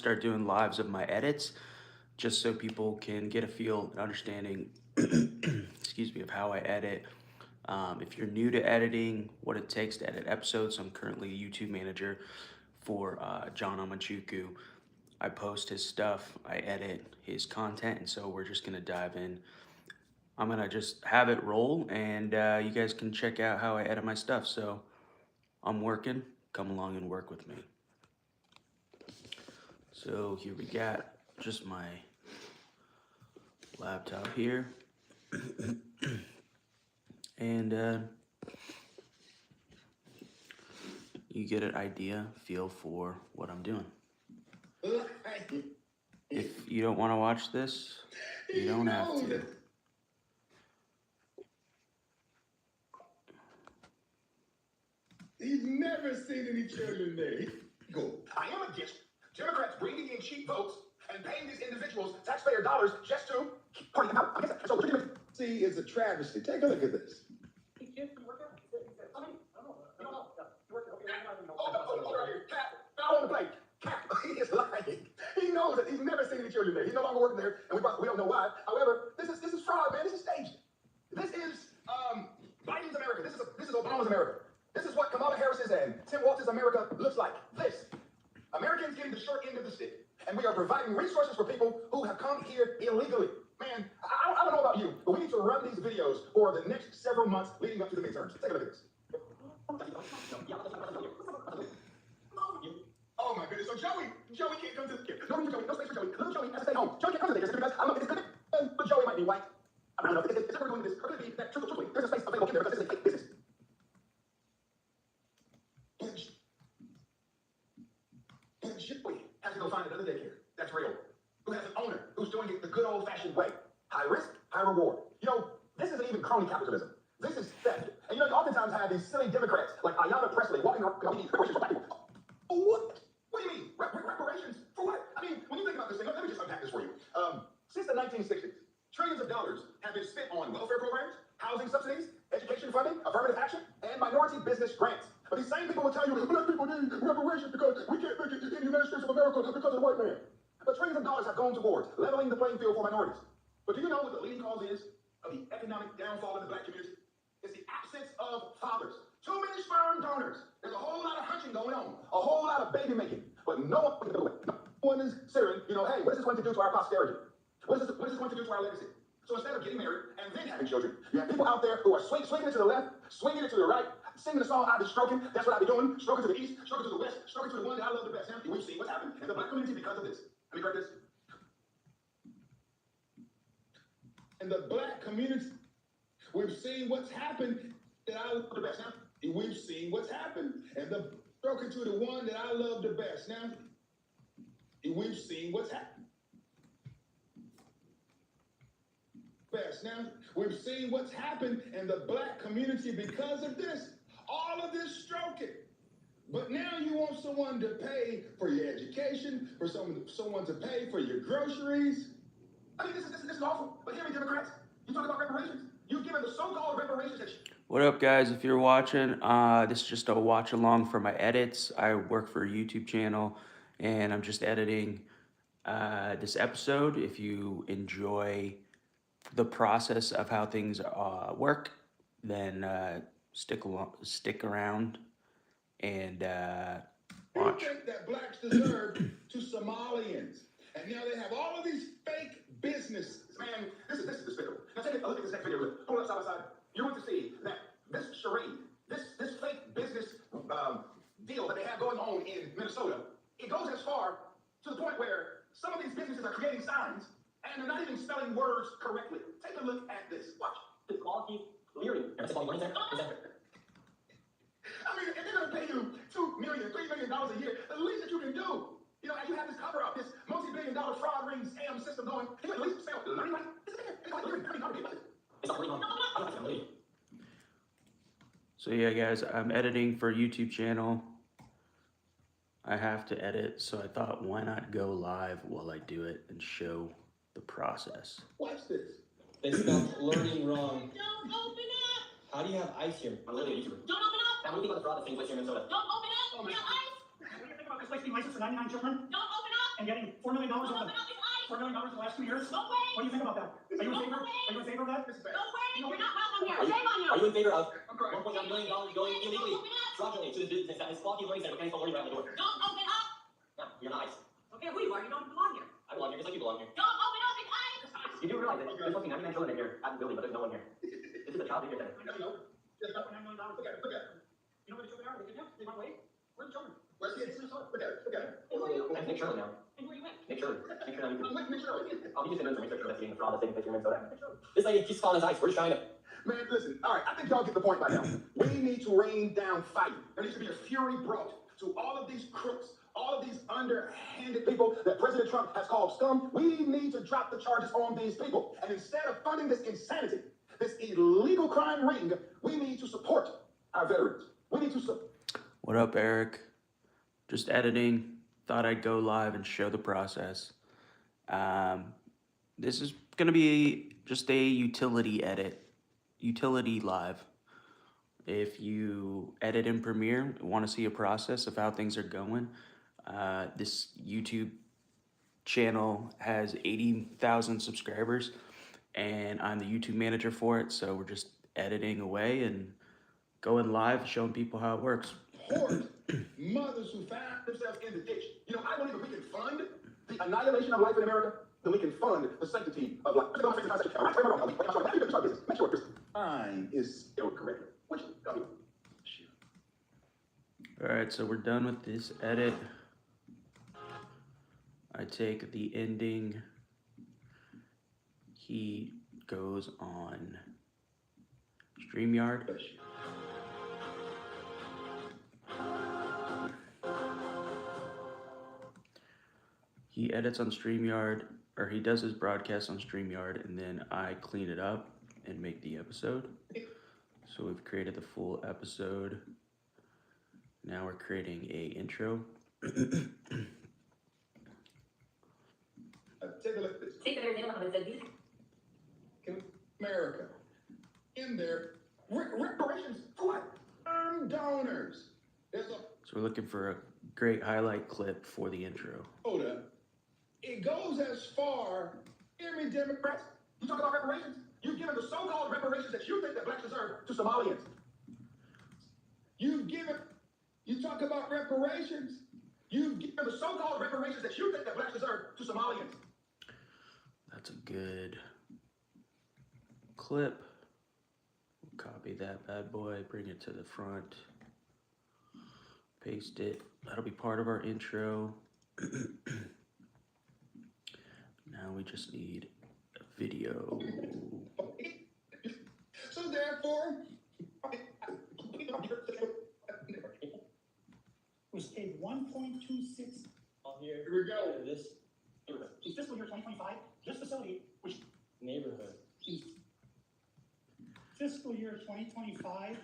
start doing lives of my edits just so people can get a feel and understanding, excuse me, of how I edit. If you're new to editing, what it takes to edit episodes, I'm currently a YouTube manager for John Amachuku. I post his stuff, I edit his content, and so we're just gonna dive in. I'm gonna just have it roll, and you guys can check out how I edit my stuff. So I'm working, come along and work with me. So here we got just my laptop here. And you get an idea, feel for what I'm doing. If you don't want to watch this, you don't have to. He's never seen any children there. Go. I am against Democrats bringing in cheap votes and paying these individuals taxpayer dollars just to party them out. I guess that. So what you see is a travesty. Take a look at this. On the plate. Cap. He is lying. He knows that he's never seen any children there. He's no longer working there, and we don't know why. However, this is fraud, man. This is staged. This is Biden's America. This is Obama's America. This is what Kamala Harris's and Tim Walz's America looks like. This. Americans getting the short end of the stick. And we are providing resources for people who have come here illegally. Man, I don't know about you, but we need to run these videos for the next several months leading up to the midterms. Take a look at this. Oh my goodness. So Joey can't come to the kid. No space for Joey. Little Joey has to stay home. Joey can't come to the because I don't know if it's good. But Joey might be white. I don't know. It's never going to this. Or could it be that truthfully, there's a space available in there because this is a fake business. But Joey has to go find another daycare that's real, who has an owner who's doing it the good old-fashioned way. High risk, high reward. You know, this isn't even crony capitalism. This is theft. And you know, you oftentimes have these silly Democrats like Ayanna Pressley walking around reparations for black people. What? What do you mean? Reparations? For what? I mean, when you think about this thing, let me just unpack this for you. Since the 1960s, trillions of dollars have been spent on welfare programs, housing subsidies, education funding, affirmative action, and minority business grants. But these same people will tell you, black people need reparations because we can't make it in the United States of America because of the white man. But trillions of dollars have gone towards leveling the playing field for minorities. But do you know what the leading cause is of the economic downfall in the black community? It's the absence of fathers. Too many sperm donors. There's a whole lot of hunching going on, a whole lot of baby making, but no one can do it. No one is considering, you know, hey, what is this going to do to our posterity? What is this going to do to our legacy? So instead of getting married and then having children, you have people out there who are swinging it to the left, swinging it to the right, singing the song, I be stroking, that's what I be doing, stroking to the east, stroking to the west, stroking to the one that I love the best. Now, we've seen what's happened in the black community because of this. Have you heard this? In the black community, we've seen what's happened that I love the best. Now, we've seen what's happened, and the stroking to the one that I love the best. Now, we've seen what's happened. Now, we've seen what's happened in the black community because of this. All of this stroking. But now you want someone to pay for your education, for someone to pay for your groceries. I mean, this is awful. But here, Democrats, you talk about reparations. You've given the so-called reparations that What up, guys? If you're watching, this is just a watch along for my edits. I work for a YouTube channel, and I'm just editing this episode. If you enjoy the process of how things work, then stick around and watch. You think that blacks deserve to Somalians, and now they have all of these fake businesses. Man, this is despicable. Now take a look at this next video. Hold up side by side. You're going to see that this charade, this fake business deal that they have going on in Minnesota, it goes as far to the point where some of these businesses are creating signs and they're not even spelling words correctly. Take a look at this. Watch. It's quality clearing. That's a quality learning center. I mean, if they're going to pay you $2 million, $3 million a year, the least that you can do, you know, as you have this cover up, this multi-billion-dollar fraud ring scam system going, you at least sell learning money. It's like learning. It's not learning. So yeah, guys, I'm editing for a YouTube channel. I have to edit, so I thought, why not go live while I do it and show the process. Watch this. They spelled learning wrong. Don't open up! How do you have ice here? I'm literally a YouTuber. Don't open up! Now, what do you think about the fraud that takes place here in Minnesota? Don't open up! Oh, We have ice! What do you think about this place being licensed for 99 children? Don't open up! and getting $4 million over the $4 million in the last 2 years? No way. What do you think about that? Are you in favor? Are you in favor of that? This is bad. No way. You're not welcome here. Are you, Shame on you. are you in favor of I'm crying. $1.9 million going illegally, fraudulently to this business that is blocking learning center, paying for learning around the door? Don't open up. No, you're not ICE. Okay, who you are? You don't belong here. I belong here just like you belong here. Don't open up. It's ICE. You do realize that there's supposed to be 99 children in here at the building, but there's no one here. This is a child daycare center. You know, just $4.9 million. look at it. Look at it. You know where the children are? They kidnapped? They run away? Where are the children? Where's the kids? Look at it. Look at it. That's Nick Shirley now. And who are you with? Nick Shirley. Nick Shirley. Make sure. I'll be just an research investigating the fraud that's taking place here in Minnesota. This lady keeps calling us ICE. We're just trying to. Man, listen. All right, I think y'all get the point by now. We need to rain down fighting. There needs to be a fury brought to all of these crooks, all of these underhanded people that President Trump has called scum. We need to drop the charges on these people. And instead of funding this insanity, this illegal crime ring, we need to support our veterans. We need to support. What up, Eric? Just editing. Thought I'd go live and show the process. This is going to be just a utility edit, utility live. If you edit in Premiere, want to see a process of how things are going, this YouTube channel has 80,000 subscribers, and I'm the YouTube manager for it, so we're just editing away and going live, showing people how it works. Support mothers who found themselves in the ditch. You know, I believe if we can fund the annihilation of life in America, then we can fund the sanctity of life. Mine is still correct. Which All right, so we're done with this edit. I take the ending. He goes on StreamYard. He edits on StreamYard, or he does his broadcast on StreamYard, and then I clean it up and make the episode. So we've created the full episode. Now we're creating a intro. take a look at this. Take the name of it. America in their reparations for what? Donors. There's a So we're looking for a great highlight clip for the intro. quota. It goes as far, hear me, Democrats. You talk about reparations. You've given the so-called reparations that you think that blacks deserve to Somalians. You talk about reparations. You've given the so-called reparations that you think that blacks deserve to Somalians. That's a good clip. We'll copy that bad boy, bring it to the front, paste it. That'll be part of our intro. Now we just need a video. So therefore, Was paid 1.26 All here. Here we go. This neighborhood. in fiscal year 2025. This facility, which Neighborhood. in fiscal year 2025,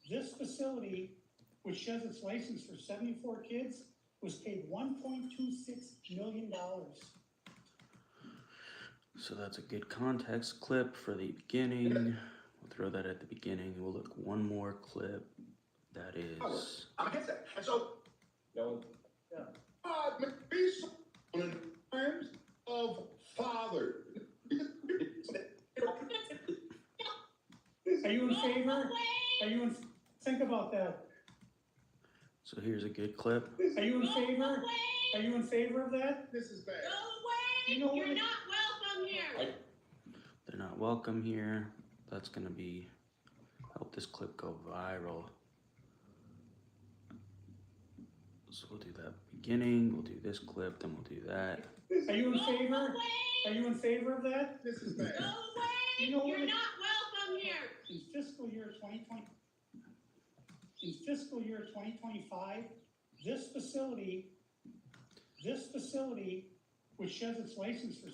this facility, which shares its license for 74 kids, was paid $1.26 million. So that's a good context clip for the beginning. We'll throw that at the beginning. We'll look one more clip. That is. I'm against that. And so, No one. God may be so in terms of father. Are you in favor? Are you in, think about that. So here's a good clip. Are you in favor? Are you in favor of that? This is bad. No way. You know You're what? not welcome here. They're not welcome here. That's gonna be help this clip go viral. So we'll do that beginning, we'll do this clip, then we'll do that. Are you in favor? No Are way. you in favor of that? This is bad. No way. You know You're what? not welcome here. In fiscal year 2020, in fiscal year 2025, this facility, which shares its license for,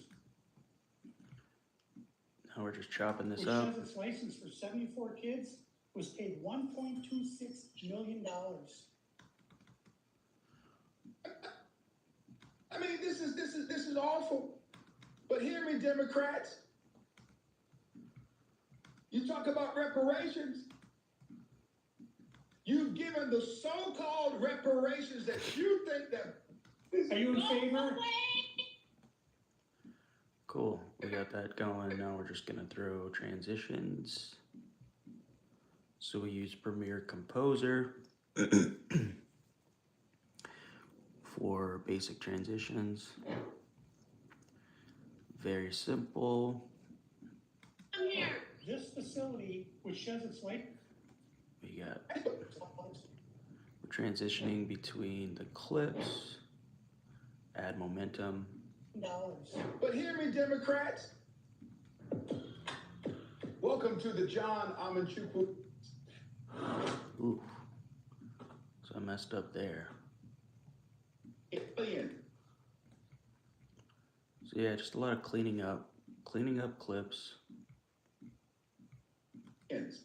Now we're just chopping this which up. shares its license for 74 kids, was paid $1.26 million. I mean, this is awful. But hear me, Democrats. You talk about reparations. You've given the so-called reparations that you think that Are you in favor? Away. Cool. We got that going. Now we're just gonna throw transitions. So we use Premiere Composer for basic transitions. Very simple. Come here. This facility, which sheds its light. We got we're transitioning between the clips. Add momentum. Dollars. But hear me, Democrats. Welcome to the John Amanchukwu. Ooh. So I messed up there. Alien. So yeah, just a lot of cleaning up clips. Aliens.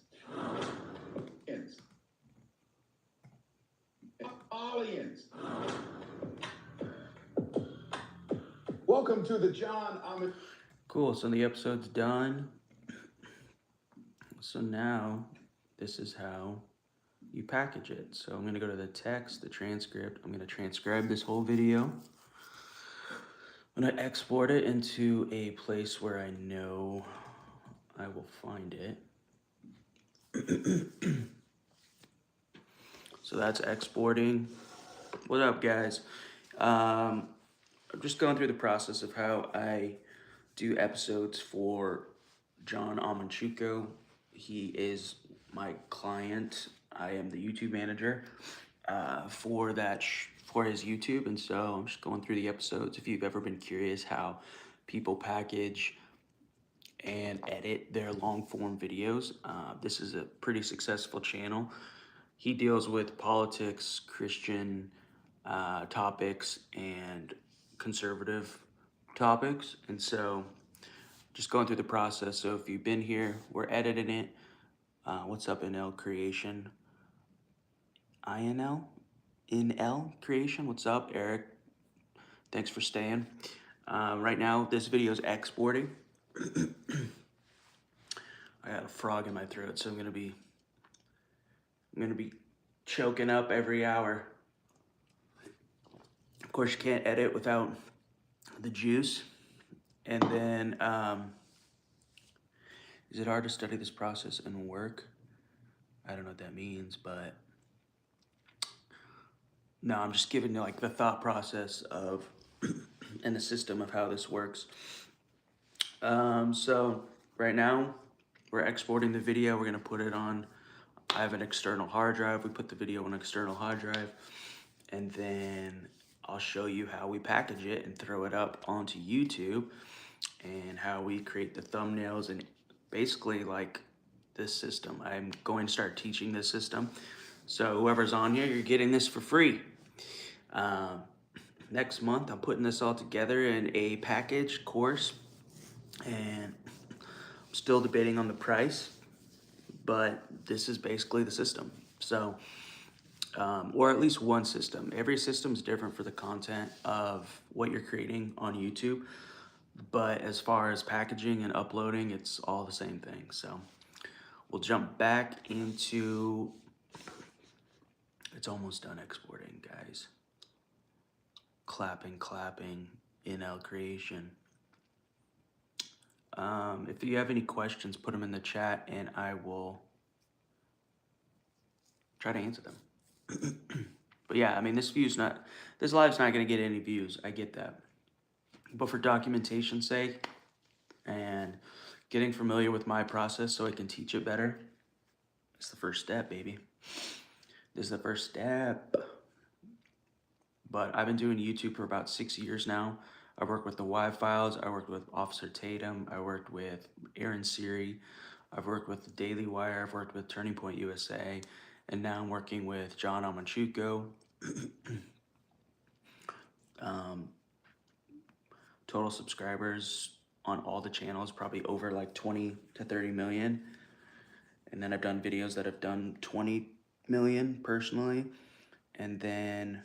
Aliens. Welcome to the John Amanchukwu. Cool, so the episode's done. So now, this is how you package it. So I'm gonna go to the text, the transcript. I'm gonna transcribe this whole video. I'm gonna export it into a place where I know I will find it. So that's exporting. What up, guys? I'm just going through the process of how I do episodes for John Amanchukwu. He is my client. I am the YouTube manager for for his YouTube, and so I'm just going through the episodes. If you've ever been curious how people package and edit their long form videos, this is a pretty successful channel. He deals with politics, Christian topics, and conservative topics, and so just going through the process. So if you've been here, we're editing it. What's up, NL Creation? NL Creation, what's up, Eric? Thanks for staying. Right now, this video is exporting. I got a frog in my throat, so I'm gonna be choking up every hour. Of course, you can't edit without the juice. And then, is it hard to study this process and work? I don't know what that means, but no, I'm just giving you like the thought process of and the system of how this works. So right now we're exporting the video. We're gonna put it on, I have an external hard drive. We put the video on an external hard drive, and then I'll show you how we package it and throw it up onto YouTube, and how we create the thumbnails, and basically like this system. I'm going to start teaching this system. So whoever's on here, you're getting this for free. Next month, I'm putting this all together in a package course, and I'm still debating on the price, but this is basically the system. So, or at least one system. Every system is different for the content of what you're creating on YouTube, but as far as packaging and uploading, it's all the same thing. So we'll jump back into, it's almost done exporting, guys. Clapping, NL Creation. If you have any questions, put them in the chat and I will try to answer them. But yeah, I mean, this live's not gonna get any views. I get that. But for documentation's sake and getting familiar with my process so I can teach it better, it's the first step, baby. This is the first step. But I've been doing YouTube for about 6 years now. I worked with the Y-Files, I worked with Officer Tatum, I worked with Aaron Siri, I've worked with the Daily Wire, I've worked with Turning Point USA, and now I'm working with John Amanchukwu. Total subscribers on all the channels, probably over like 20 to 30 million. And then I've done videos that have done 20 million personally. And then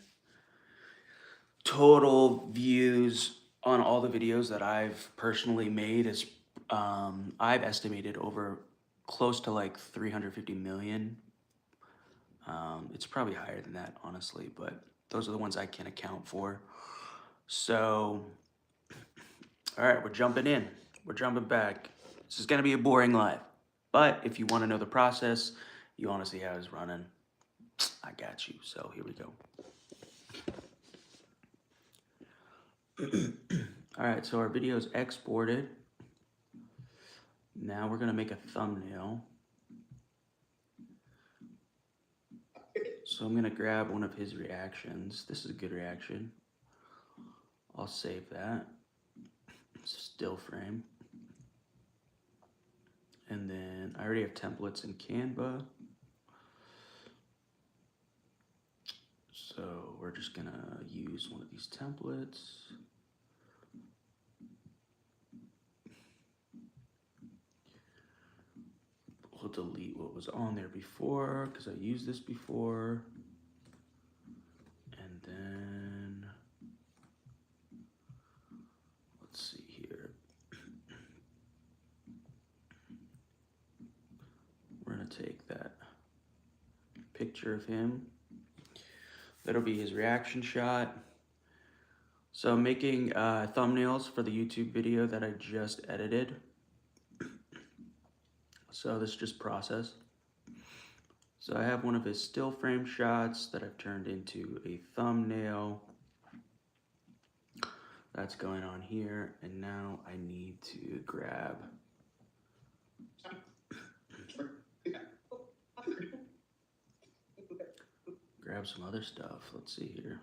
total views on all the videos that I've personally made is, I've estimated over close to like 350 million. It's probably higher than that, honestly, but those are the ones I can account for. So, all right, we're jumping in. We're jumping back. This is gonna be a boring live, but if you want to know the process, you want to see how it's running, I got you. So here we go. All right, so our video is exported. Now we're gonna make a thumbnail. So I'm gonna grab one of his reactions. This is a good reaction. I'll save that. Still frame. And then I already have templates in Canva. So we're just gonna use one of these templates. We'll delete what was on there before because I used this before. And then let's see here. We're gonna take that picture of him. That'll be his reaction shot. So I'm making thumbnails for the YouTube video that I just edited. So this is just process. So I have one of his still frame shots that I've turned into a thumbnail. That's going on here. And now I need to grab some other stuff. Let's see here.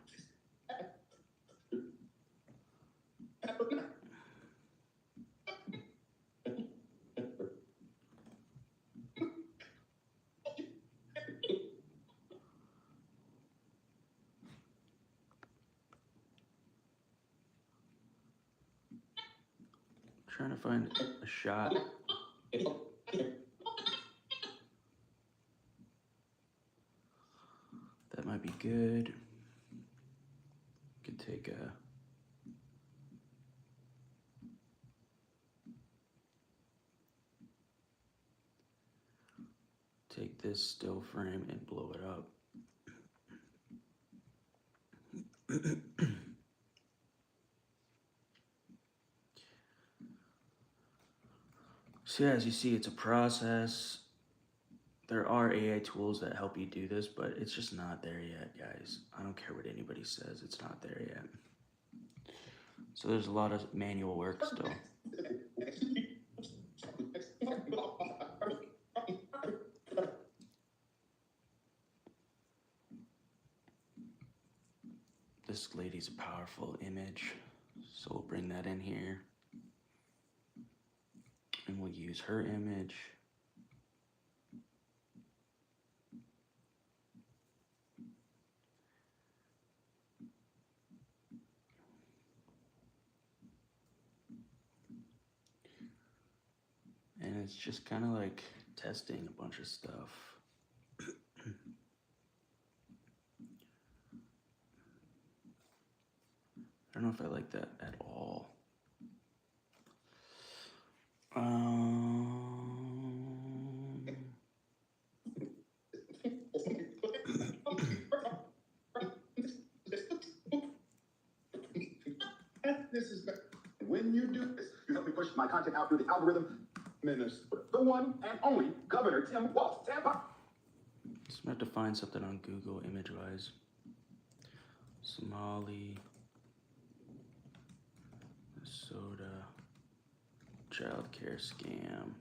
Trying to find a shot. That might be good. Could take this still frame and blow it up. So yeah, as you see, it's a process. There are AI tools that help you do this, but it's just not there yet, guys. I don't care what anybody says, it's not there yet. So there's a lot of manual work still. This lady's a powerful image, so we'll bring that in here. And we'll use her image. And it's just kind of like testing a bunch of stuff. I don't know if I like that at all. This is when you do this, you help me push my content out through the algorithm. Minister, the one and only Governor Tim Walz, Tampa. So I'm gonna have to find something on Google image-wise. Somali, Minnesota, childcare scam.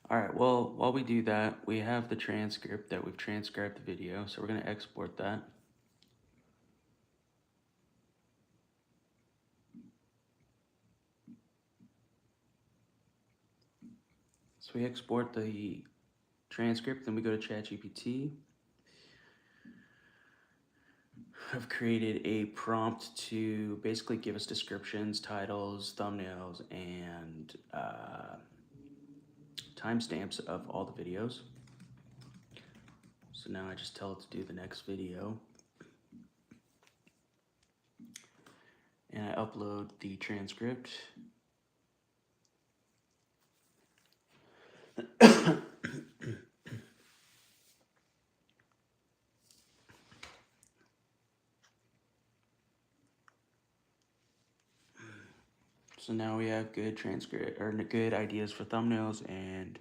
All right, well, while we do that, we have the transcript that we've transcribed the video, so we're gonna export that. So we export the transcript, then we go to ChatGPT. I've created a prompt to basically give us descriptions, titles, thumbnails, and timestamps of all the videos. So now I just tell it to do the next video. And I upload the transcript. So now we have good transcript or good ideas for thumbnails and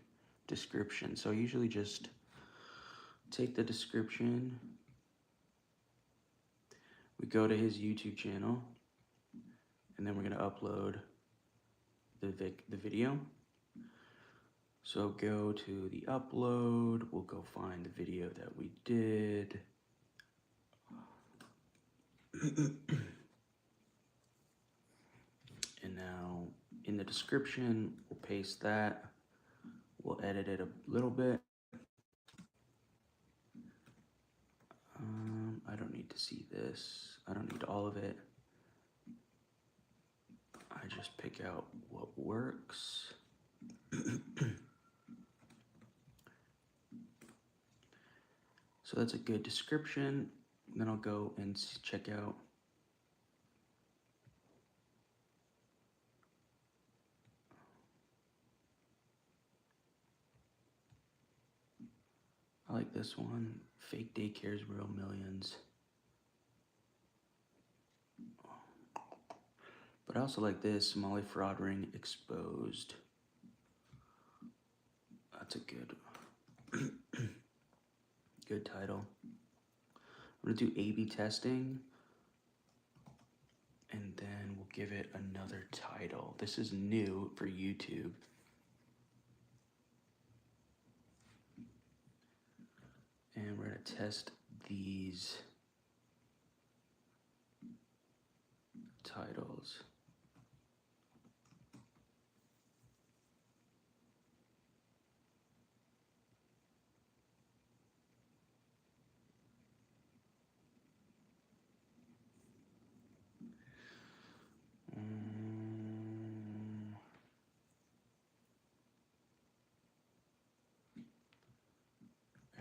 description. So I usually just take the description. We go to his YouTube channel, and then we're gonna upload the video. So go to the upload. We'll go find the video that we did. And now in the description, we'll paste that. We'll edit it a little bit. I don't need to see this. I don't need all of it. I just pick out what works. So that's a good description. Then I'll go and check out I like this one. Fake daycares, real millions. But I also like this. Somali fraud ring exposed. That's a good good title. I'm gonna do A/B testing, and then we'll give it another title. This is new for YouTube. And we're gonna test these titles.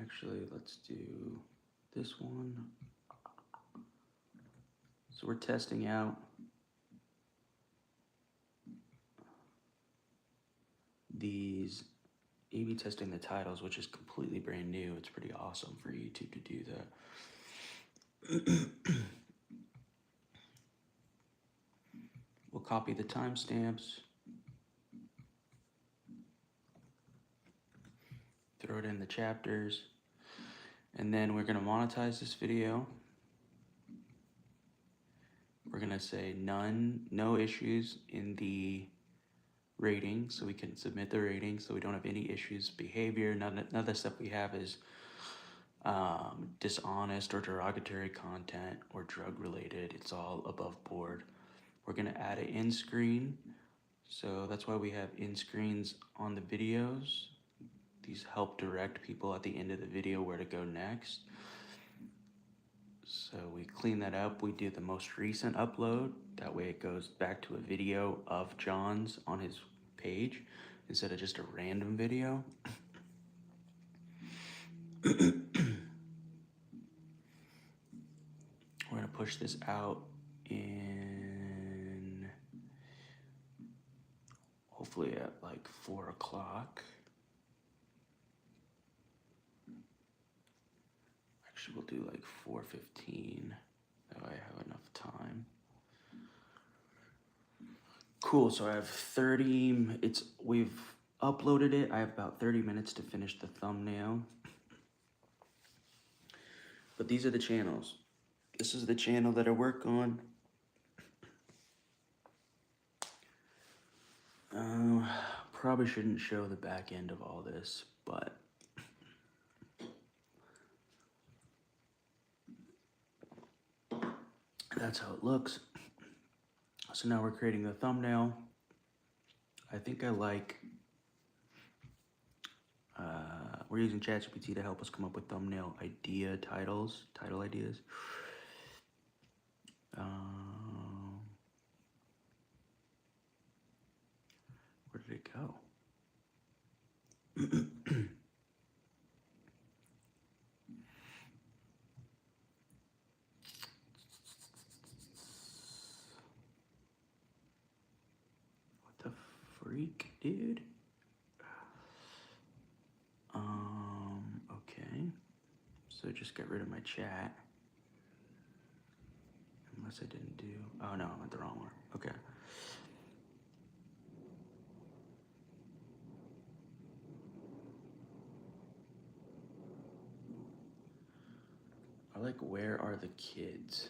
Actually, let's do this one. So we're testing out these A/B testing the titles, which is completely brand new. It's pretty awesome for YouTube to do that. We'll copy the timestamps, throw it in the chapters, and then we're gonna monetize this video. We're gonna say no issues in the rating, so we can submit the rating, so we don't have any issues, behavior, none of the stuff we have is dishonest or derogatory content or drug related. It's all above board. We're gonna add an end screen, so that's why we have end screens on the videos. These help direct people at the end of the video where to go next. So we clean that up. We do the most recent upload. That way it goes back to a video of John's on his page instead of just a random video. We're gonna push this out in hopefully at like 4 o'clock. Actually, we'll do like 4:15. That way I have enough time. Cool, so I have 30, we've uploaded it. I have about 30 minutes to finish the thumbnail. But these are the channels. This is the channel that I work on. Probably shouldn't show the back end of all this, but that's how it looks. So now we're creating the thumbnail. I think I like, we're using ChatGPT to help us come up with thumbnail title ideas. go. What the freak, dude? Okay. So just get rid of my chat. Unless I didn't do, oh no, I went the wrong one. Okay. I like, where are the kids?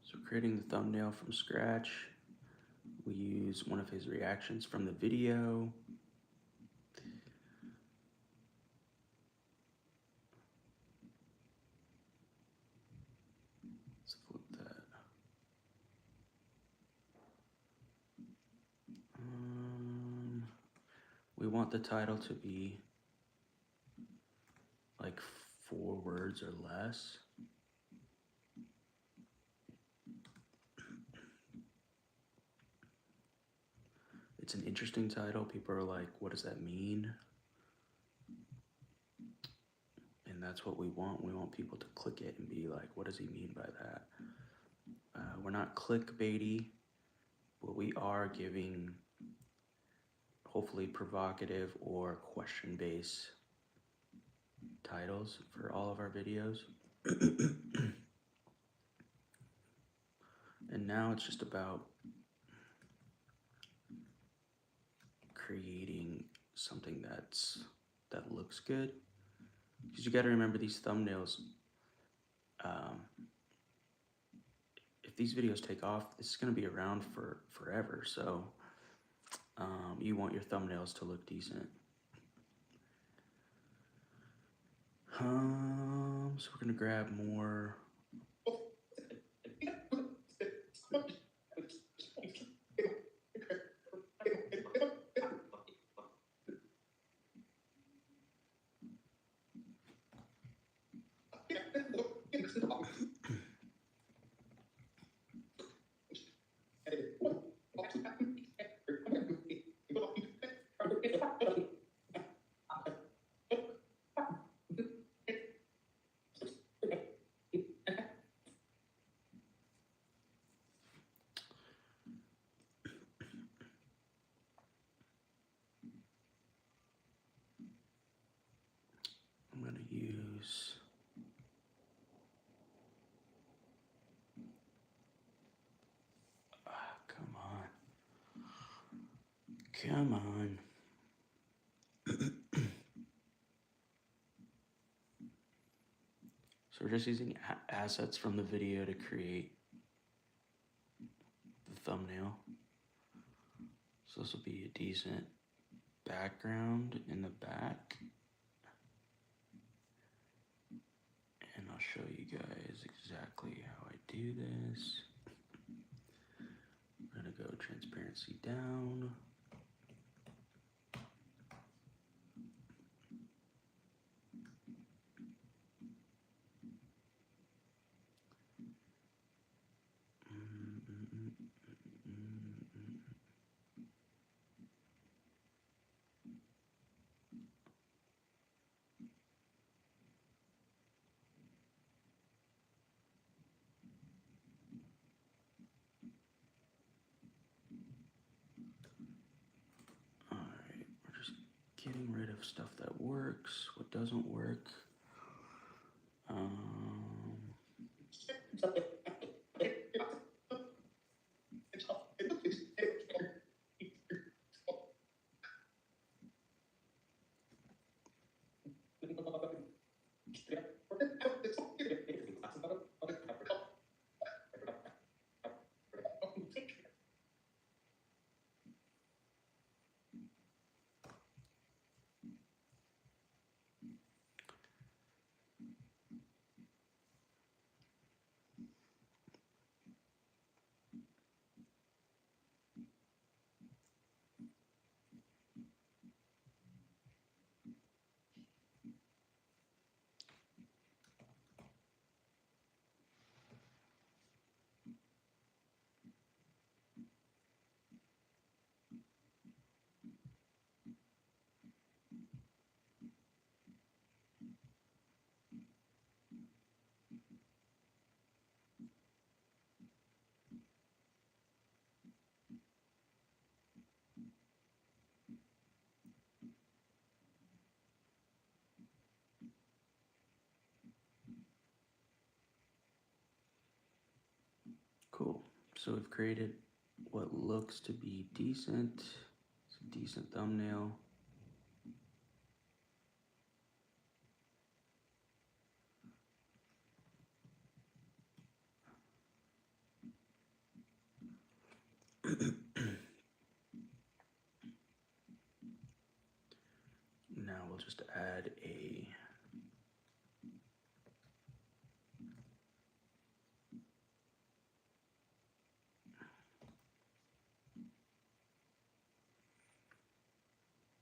So creating the thumbnail from scratch, we use one of his reactions from the video. Let's flip that. We want the title to be like 4 words or less. It's an interesting title. People are like, what does that mean? And that's what we want. We want people to click it and be like, what does he mean by that? We're not clickbaity, but we are giving hopefully provocative or question-based titles for all of our videos. And now it's just about creating something that looks good, because you got to remember these thumbnails, if these videos take off, this is going to be around for forever. So you want your thumbnails to look decent. So we're going to grab more. I'm going to use come on. So we're just using assets from the video to create the thumbnail. So this will be a decent background in the back. And I'll show you guys exactly how I do this. I'm gonna go transparency down. Alright, we're just getting rid of stuff that works, what doesn't work. Cool. So we've created what looks to be decent. It's a decent thumbnail. Now we'll just add a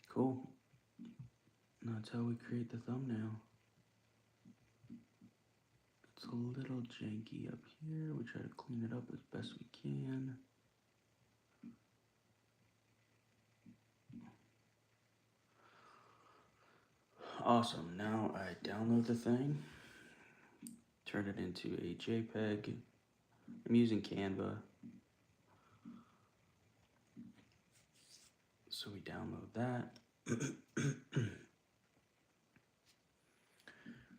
cool. That's how we create the thumbnail. It's a little janky up here. We try to clean it up as best we can. Awesome. Now I download the thing, turn it into a JPEG. I'm using Canva. So we download that.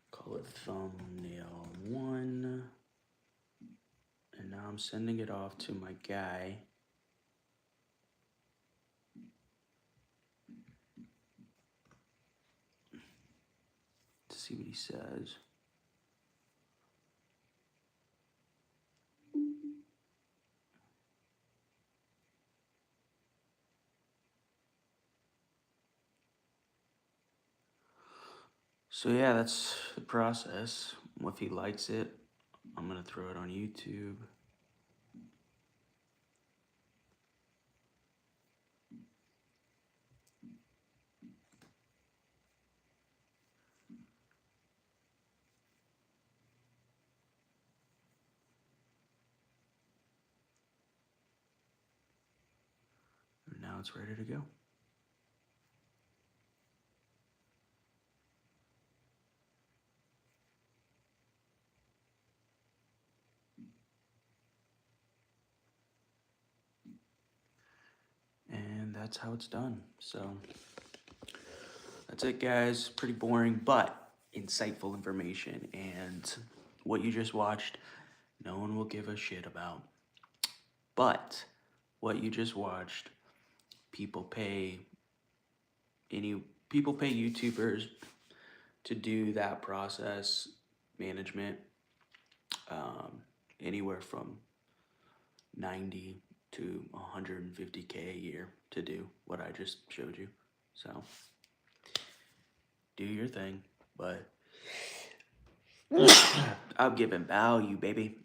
Call it thumbnail 1. And now I'm sending it off to my guy. To see what he says. So yeah, that's the process. If he likes it, I'm gonna throw it on YouTube. And now it's ready to go. And that's how it's done. So that's it, guys. Pretty boring, but insightful information. And what you just watched, no one will give a shit about. But what you just watched, people pay YouTubers to do that process management, anywhere from 90 to 150K a year to do what I just showed you. So do your thing, but I'm giving value, baby.